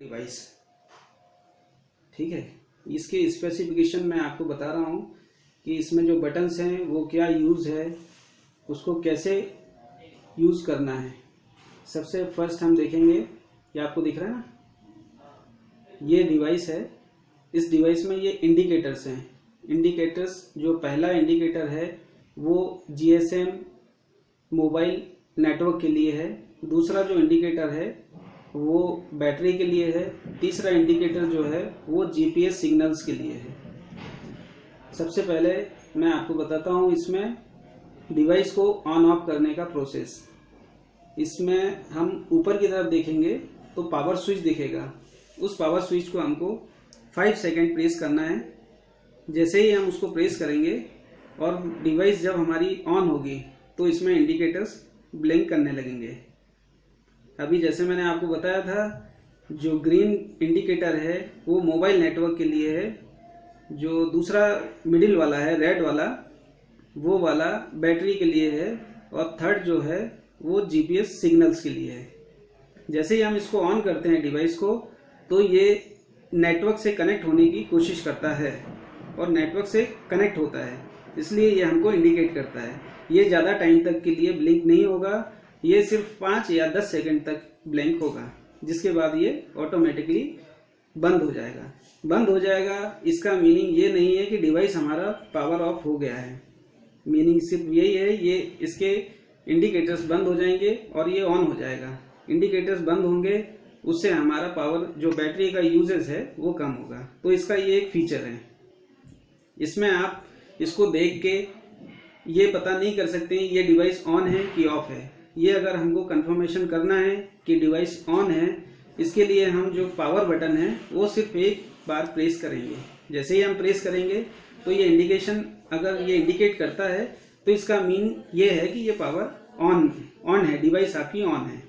Device. ठीक है, इसके स्पेसिफिकेशन मैं आपको बता रहा हूँ कि इसमें जो बटन्स हैं वो क्या यूज़ है, उसको कैसे यूज़ करना है। सबसे फर्स्ट हम देखेंगे, ये आपको दिख रहा है ना, ये डिवाइस है। इस डिवाइस में ये इंडिकेटर्स हैं। इंडिकेटर्स, जो पहला इंडिकेटर है वो जीएसएम मोबाइल नेटवर्क के लिए है। दूसरा जो इंडिकेटर है वो बैटरी के लिए है। तीसरा इंडिकेटर जो है वो जीपीएस सिग्नल्स के लिए है। सबसे पहले मैं आपको बताता हूँ इसमें डिवाइस को ऑन ऑफ करने का प्रोसेस। इसमें हम ऊपर की तरफ देखेंगे तो पावर स्विच दिखेगा। उस पावर स्विच को हमको 5 सेकेंड प्रेस करना है। जैसे ही हम उसको प्रेस करेंगे और डिवाइस जब हमारी ऑन होगी तो इसमें इंडिकेटर्स ब्लिंक करने लगेंगे। अभी जैसे मैंने आपको बताया था, जो ग्रीन इंडिकेटर है वो मोबाइल नेटवर्क के लिए है, जो दूसरा मिडिल वाला है रेड वाला, वो वाला बैटरी के लिए है, और थर्ड जो है वो जीपीएस सिग्नल्स के लिए है। जैसे ही हम इसको ऑन करते हैं डिवाइस को, तो ये नेटवर्क से कनेक्ट होने की कोशिश करता है और नेटवर्क से कनेक्ट होता है, इसलिए ये हमको इंडिकेट करता है। ये ज़्यादा टाइम तक के लिए ब्लिंक नहीं होगा, ये सिर्फ 5 या 10 सेकंड तक ब्लिंक होगा, जिसके बाद ये ऑटोमेटिकली बंद हो जाएगा। बंद हो जाएगा इसका मीनिंग ये नहीं है कि डिवाइस हमारा पावर ऑफ हो गया है। मीनिंग सिर्फ यही है, ये इसके इंडिकेटर्स बंद हो जाएंगे और ये ऑन हो जाएगा। इंडिकेटर्स बंद होंगे, उससे हमारा पावर, जो बैटरी का यूजेस है वो कम होगा। तो इसका ये एक फीचर है। इसमें आप इसको देख के ये पता नहीं कर सकते ये डिवाइस ऑन है कि ऑफ है। ये अगर हमको कंफर्मेशन करना है कि डिवाइस ऑन है, इसके लिए हम जो पावर बटन है वो सिर्फ एक बार प्रेस करेंगे। जैसे ही हम प्रेस करेंगे तो ये इंडिकेशन, अगर ये इंडिकेट करता है तो इसका मीन ये है कि ये पावर ऑन है, डिवाइस आपकी ऑन है।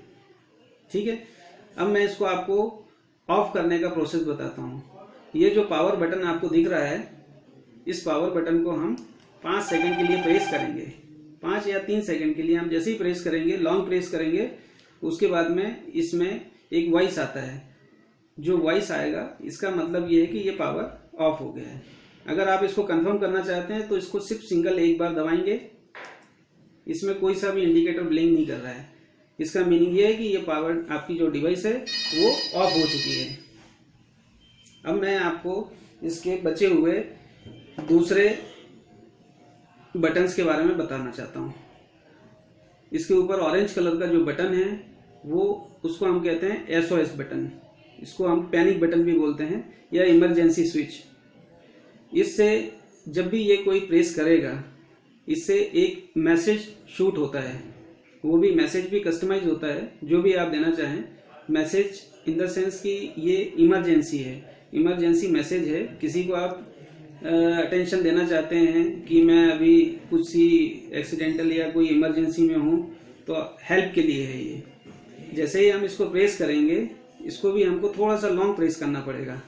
ठीक है, अब मैं इसको आपको ऑफ करने का प्रोसेस बताता हूँ। ये जो पावर बटन आपको दिख रहा है, इस पावर बटन को हम 5 सेकंड के लिए प्रेस करेंगे। 5 या 3 सेकंड के लिए हम जैसे ही प्रेस करेंगे, लॉन्ग प्रेस करेंगे, उसके बाद में इसमें एक वॉइस आता है। जो वॉइस आएगा इसका मतलब ये है कि ये पावर ऑफ हो गया है। अगर आप इसको कंफर्म करना चाहते हैं तो इसको सिर्फ सिंगल एक बार दबाएंगे। इसमें कोई सा भी इंडिकेटर ब्लिंक नहीं कर रहा है। इसका मीनिंग ये है कि ये पावर, आपकी जो डिवाइस है वो ऑफ हो चुकी है। अब मैं आपको इसके बचे हुए दूसरे बटन्स के बारे में बताना चाहता हूँ। इसके ऊपर ऑरेंज कलर का जो बटन है वो, उसको हम कहते हैं एसओएस बटन। इसको हम पैनिक बटन भी बोलते हैं, या इमरजेंसी स्विच। इससे जब भी ये कोई प्रेस करेगा, इससे एक मैसेज शूट होता है। वो भी मैसेज भी कस्टमाइज होता है, जो भी आप देना चाहें। मैसेज इन द सेंस कि ये इमरजेंसी है, इमरजेंसी मैसेज है। किसी को आप अटेंशन देना चाहते हैं कि मैं अभी कुछ सी एक्सीडेंटल या कोई इमरजेंसी में हूँ, तो हेल्प के लिए है ये। जैसे ही हम इसको प्रेस करेंगे, इसको भी हमको थोड़ा सा लॉन्ग प्रेस करना पड़ेगा।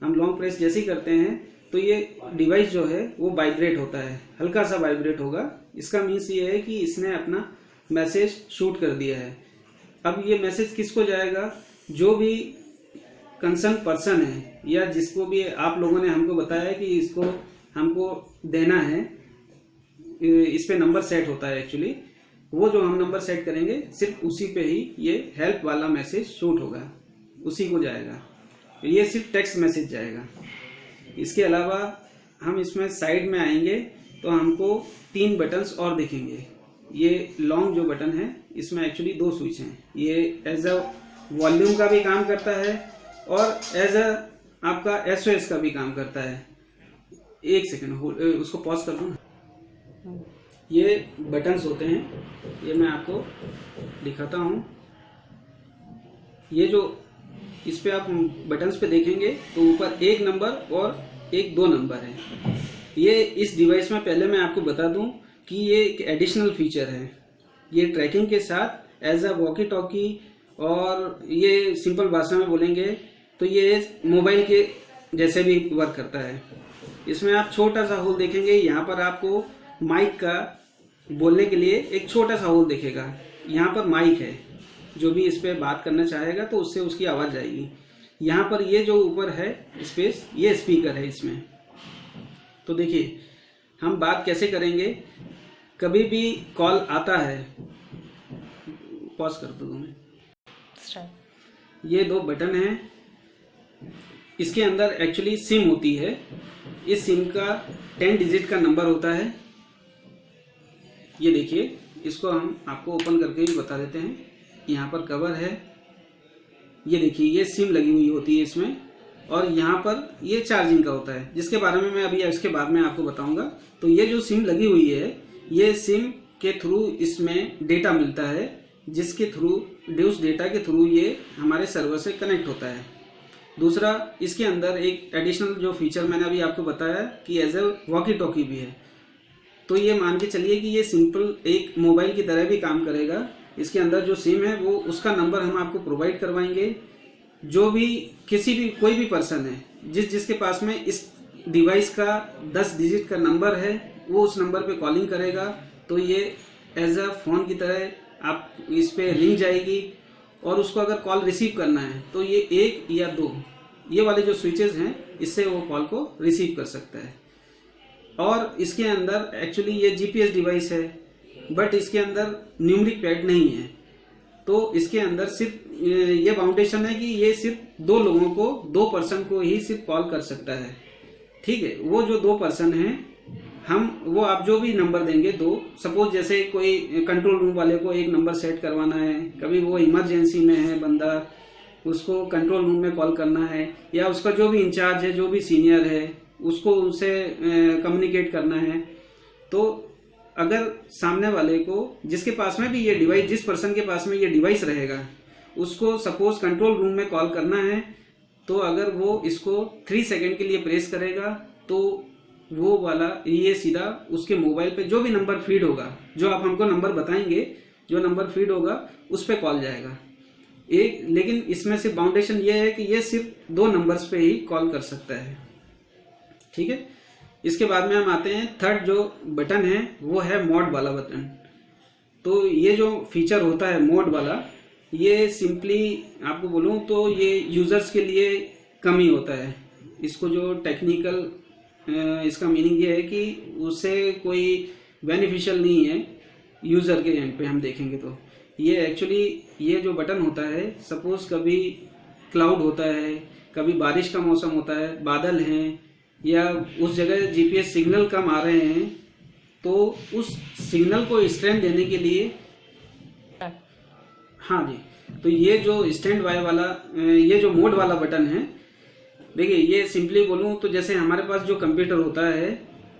हम लॉन्ग प्रेस जैसे ही करते हैं तो ये डिवाइस जो है वो वाइब्रेट होता है, हल्का सा वाइब्रेट होगा। इसका मीन्स ये है कि इसने अपना मैसेज शूट कर दिया है। अब ये मैसेज किसको जाएगा? जो भी कंसर्न पर्सन है, या जिसको भी आप लोगों ने हमको बताया कि इसको हमको देना है, इस पे नंबर सेट होता है एक्चुअली। वो जो हम नंबर सेट करेंगे, सिर्फ उसी पे ही ये हेल्प वाला मैसेज शूट होगा, उसी को जाएगा। ये सिर्फ टेक्स्ट मैसेज जाएगा। इसके अलावा हम इसमें साइड में आएंगे तो हमको 3 बटन्स और दिखेंगे। ये लॉन्ग जो बटन है, इसमें एक्चुअली 2 स्विच हैं। ये एज अ वॉल्यूम का भी काम करता है और एज अ आपका एसओएस का भी काम करता है। एक सेकेंड, उसको पॉज कर दूं ना। ये बटन्स होते हैं, ये मैं आपको दिखाता हूँ। ये जो इस पे आप बटन्स पे देखेंगे तो ऊपर 1 नंबर और 2 नंबर है। ये इस डिवाइस में, पहले मैं आपको बता दूं कि ये एक एडिशनल फीचर है। ये ट्रैकिंग के साथ एज अ वॉकी टॉकी, और ये सिंपल भाषा में बोलेंगे तो ये मोबाइल के जैसे भी वर्क करता है। इसमें आप छोटा सा होल देखेंगे। यहाँ पर आपको माइक का बोलने के लिए एक छोटा सा होल दिखेगा। यहाँ पर माइक है, जो भी इस पे बात करना चाहेगा तो उससे उसकी आवाज़ जाएगी। यहाँ पर ये जो ऊपर है स्पेस, ये स्पीकर है इसमें। तो देखिए हम बात कैसे करेंगे, कभी भी कॉल आता है, पॉज कर दो मैं, ये 2 बटन हैं, इसके अंदर एक्चुअली सिम होती है। इस सिम का 10 डिजिट का नंबर होता है। ये देखिए, इसको हम आपको ओपन करके भी बता देते हैं। यहाँ पर कवर है, ये देखिए ये सिम लगी हुई होती है इसमें, और यहाँ पर ये चार्जिंग का होता है, जिसके बारे में मैं अभी इसके बाद में आपको बताऊंगा। तो ये जो सिम लगी हुई है, ये सिम के थ्रू इसमें डेटा मिलता है, जिसके थ्रू उस डेटा के थ्रू ये हमारे सर्वर से कनेक्ट होता है। दूसरा, इसके अंदर एक एडिशनल जो फीचर मैंने अभी आपको बताया कि एज ए वॉकी टॉकी भी है। तो ये मान के चलिए कि ये सिंपल एक मोबाइल की तरह भी काम करेगा। इसके अंदर जो सिम है वो उसका नंबर हम आपको प्रोवाइड करवाएंगे। जो भी किसी भी कोई भी पर्सन है जिसके पास में इस डिवाइस का 10 डिजिट का नंबर है, वो उस नंबर पे कॉलिंग करेगा। तो ये एज अ फोन की तरह आप इस पे रिंग जाएगी, और उसको अगर कॉल रिसीव करना है तो ये 1 या 2 ये वाले जो स्विचेस हैं, इससे वो कॉल को रिसीव कर सकता है। और इसके अंदर एक्चुअली ये जीपीएस डिवाइस है, बट इसके अंदर न्यूमेरिक पैड नहीं है। तो इसके अंदर सिर्फ ये फाउंडेशन है कि ये सिर्फ 2 लोगों को, 2 पर्सन को ही सिर्फ कॉल कर सकता है। ठीक है, वो जो 2 पर्सन हैं, वो आप जो भी नंबर देंगे 2, सपोज जैसे कोई कंट्रोल रूम वाले को एक नंबर सेट करवाना है, कभी वो इमरजेंसी में है बंदा, उसको कंट्रोल रूम में कॉल करना है, या उसका जो भी इंचार्ज है, जो भी सीनियर है, उसको उनसे कम्युनिकेट करना है। तो अगर सामने वाले को, जिसके पास में भी ये डिवाइस, जिस पर्सन के पास में ये डिवाइस रहेगा, उसको सपोज कंट्रोल रूम में कॉल करना है, तो अगर वो इसको 3 सेकंड के लिए प्रेस करेगा, तो वो वाला ये सीधा उसके मोबाइल पे जो भी नंबर फीड होगा, जो आप हमको नंबर बताएंगे, जो नंबर फीड होगा उस पे कॉल जाएगा। लेकिन इसमें से फाउंडेशन ये है कि ये सिर्फ 2 नंबर्स पे ही कॉल कर सकता है। ठीक है, इसके बाद में हम आते हैं, थर्ड जो बटन है वो है मोड वाला बटन। तो ये जो फीचर होता है मोड वाला, ये सिंपली आपको बोलूं तो ये यूजर्स के लिए कम ही होता है। इसको जो टेक्निकल इसका मीनिंग ये है कि उससे कोई बेनिफिशियल नहीं है यूजर के एंड पे हम देखेंगे तो। ये एक्चुअली ये जो बटन होता है, सपोज कभी क्लाउड होता है, कभी बारिश का मौसम होता है, बादल हैं, या उस जगह जीपीएस सिग्नल कम आ रहे हैं, तो उस सिग्नल को स्ट्रेंथ देने के लिए, हाँ जी, तो ये जो स्टैंड बाय वाला ये जो मोड वाला बटन है, देखिए ये सिंपली बोलूं तो जैसे हमारे पास जो कंप्यूटर होता है,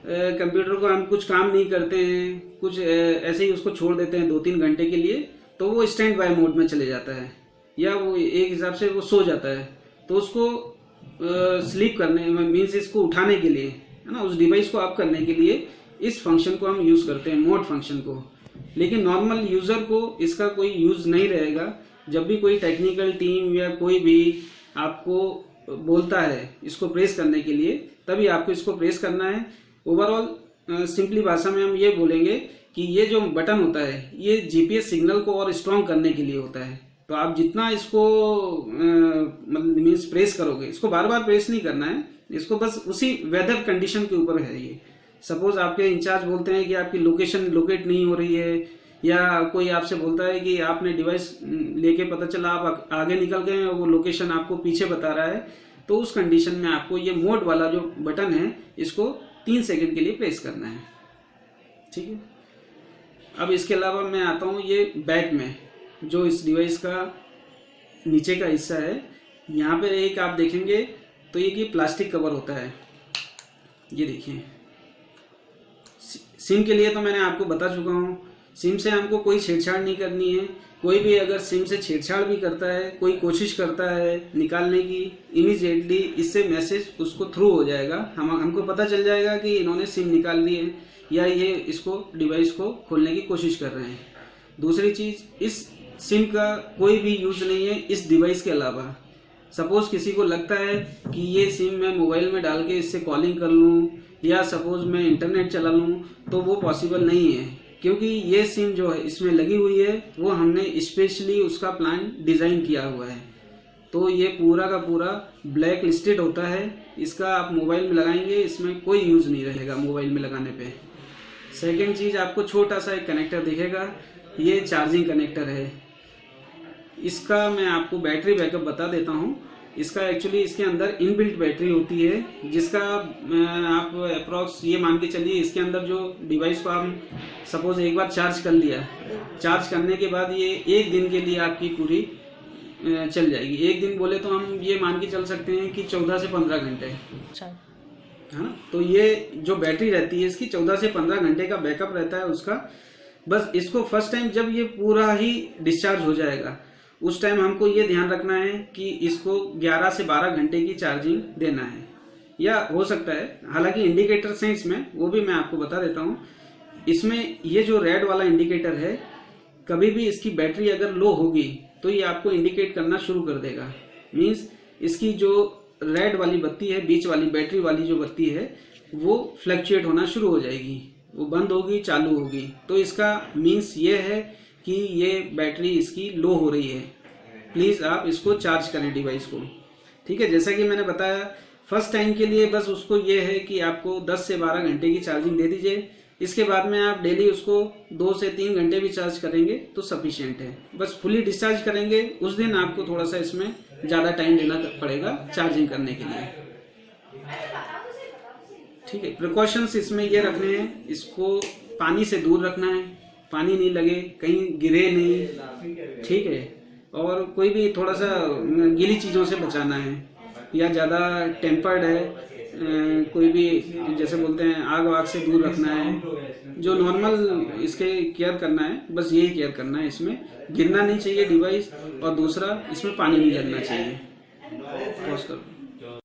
कंप्यूटर को हम कुछ काम नहीं करते हैं, कुछ ऐसे ही उसको छोड़ देते हैं 2-3 घंटे के लिए, तो वो स्टैंड बाय मोड में चले जाता है, या वो एक हिसाब से वो सो जाता है। तो उसको स्लीप करने मीन्स इसको उठाने के लिए, है ना, उस डिवाइस को ऑफ करने के लिए इस फंक्शन को हम यूज करते हैं, मोड फंक्शन को। लेकिन नॉर्मल यूजर को इसका कोई यूज नहीं रहेगा। जब भी कोई टेक्निकल टीम या कोई भी आपको बोलता है इसको प्रेस करने के लिए, तभी आपको इसको प्रेस करना है। ओवरऑल सिंपली भाषा में हम ये बोलेंगे कि ये जो बटन होता है, ये जीपीएस सिग्नल को और स्ट्रॉन्ग करने के लिए होता है। तो आप जितना इसको मतलब मीन्स प्रेस करोगे, इसको बार बार प्रेस नहीं करना है, इसको बस उसी वेदर कंडीशन के ऊपर है ये। सपोज आपके इंचार्ज बोलते हैं कि आपकी लोकेशन लोकेट नहीं हो रही है, या कोई आपसे बोलता है कि आपने डिवाइस लेके पता चला आप आगे निकल गए और वो लोकेशन आपको पीछे बता रहा है, तो उस कंडीशन में आपको ये मोड वाला जो बटन है इसको 3 सेकंड के लिए प्रेस करना है। ठीक है, अब इसके अलावा मैं आता हूँ ये बैक में, जो इस डिवाइस का नीचे का हिस्सा है, यहाँ पे एक आप देखेंगे तो ये प्लास्टिक कवर होता है। ये देखिए, सिम के लिए तो मैंने आपको बता चुका हूँ, सिम से हमको कोई छेड़छाड़ नहीं करनी है। कोई भी अगर सिम से छेड़छाड़ भी करता है, कोई कोशिश करता है निकालने की, इमीडिएटली इससे मैसेज उसको थ्रू हो जाएगा, हमको पता चल जाएगा कि इन्होंने सिम निकाल ली है या ये इसको डिवाइस को खोलने की कोशिश कर रहे हैं। दूसरी चीज, इस सिम का कोई भी यूज नहीं है इस डिवाइस के अलावा। सपोज किसी को लगता है कि ये सिम मैं मोबाइल में डाल के इससे कॉलिंग कर लूँ, या सपोज मैं इंटरनेट चला लूँ, तो वो पॉसिबल नहीं है, क्योंकि ये सिम जो है इसमें लगी हुई है वो हमने स्पेशली उसका प्लान डिजाइन किया हुआ है। तो ये पूरा का पूरा ब्लैक लिस्टेड होता है। इसका आप मोबाइल में लगाएंगे, इसमें कोई यूज़ नहीं रहेगा मोबाइल में लगाने पे। सेकंड चीज़, आपको छोटा सा एक कनेक्टर दिखेगा, ये चार्जिंग कनेक्टर है। इसका मैं आपको बैटरी बैकअप बता देता हूँ। इसका एक्चुअली इसके अंदर इनबिल्ट बैटरी होती है, जिसका आप अप्रॉक्स ये मान के चलिए, इसके अंदर जो डिवाइस को आप सपोज एक बार चार्ज कर लिया, चार्ज करने के बाद ये 1 दिन के लिए आपकी पूरी चल जाएगी। 1 दिन बोले तो हम ये मान के चल सकते हैं कि 14 से 15 घंटे। हाँ, तो ये जो बैटरी रहती है इसकी 14 से 15 घंटे का बैकअप रहता है उसका। बस इसको फर्स्ट टाइम जब ये पूरा ही डिस्चार्ज हो जाएगा, उस टाइम हमको ये ध्यान रखना है कि इसको 11 से 12 घंटे की चार्जिंग देना है, या हो सकता है, हालांकि इंडिकेटर्स हैं इसमें, वो भी मैं आपको बता देता हूँ। इसमें ये जो रेड वाला इंडिकेटर है, कभी भी इसकी बैटरी अगर लो होगी तो ये आपको इंडिकेट करना शुरू कर देगा। मीन्स इसकी जो रेड वाली बत्ती है, बीच वाली बैटरी वाली जो बत्ती है, वो फ्लक्चुएट होना शुरू हो जाएगी, वो बंद होगी चालू होगी। तो इसका मीन्स ये है कि ये बैटरी इसकी लो हो रही है। प्लीज़ आप इसको चार्ज करें डिवाइस को, ठीक है। जैसा कि मैंने बताया, फर्स्ट टाइम के लिए बस उसको ये है कि आपको 10 से 12 घंटे की चार्जिंग दे दीजिए। इसके बाद में आप डेली उसको 2 से 3 घंटे भी चार्ज करेंगे तो सफिशिएंट है। बस फुली डिस्चार्ज करेंगे उस दिन आपको थोड़ा सा इसमें ज़्यादा टाइम देना पड़ेगा चार्जिंग करने के लिए, ठीक है। प्रिकॉशंस इसमें ये रखने हैं, इसको पानी से दूर रखना है, पानी नहीं लगे, कहीं गिरे नहीं, ठीक है। और कोई भी थोड़ा सा गीली चीज़ों से बचाना है, या ज़्यादा टेम्पर्ड है, कोई भी जैसे बोलते हैं आग वाग से दूर रखना है। जो नॉर्मल इसके केयर करना है, बस यही केयर करना है। इसमें गिरना नहीं चाहिए डिवाइस, और दूसरा इसमें पानी नहीं लगना चाहिए। पॉज करो।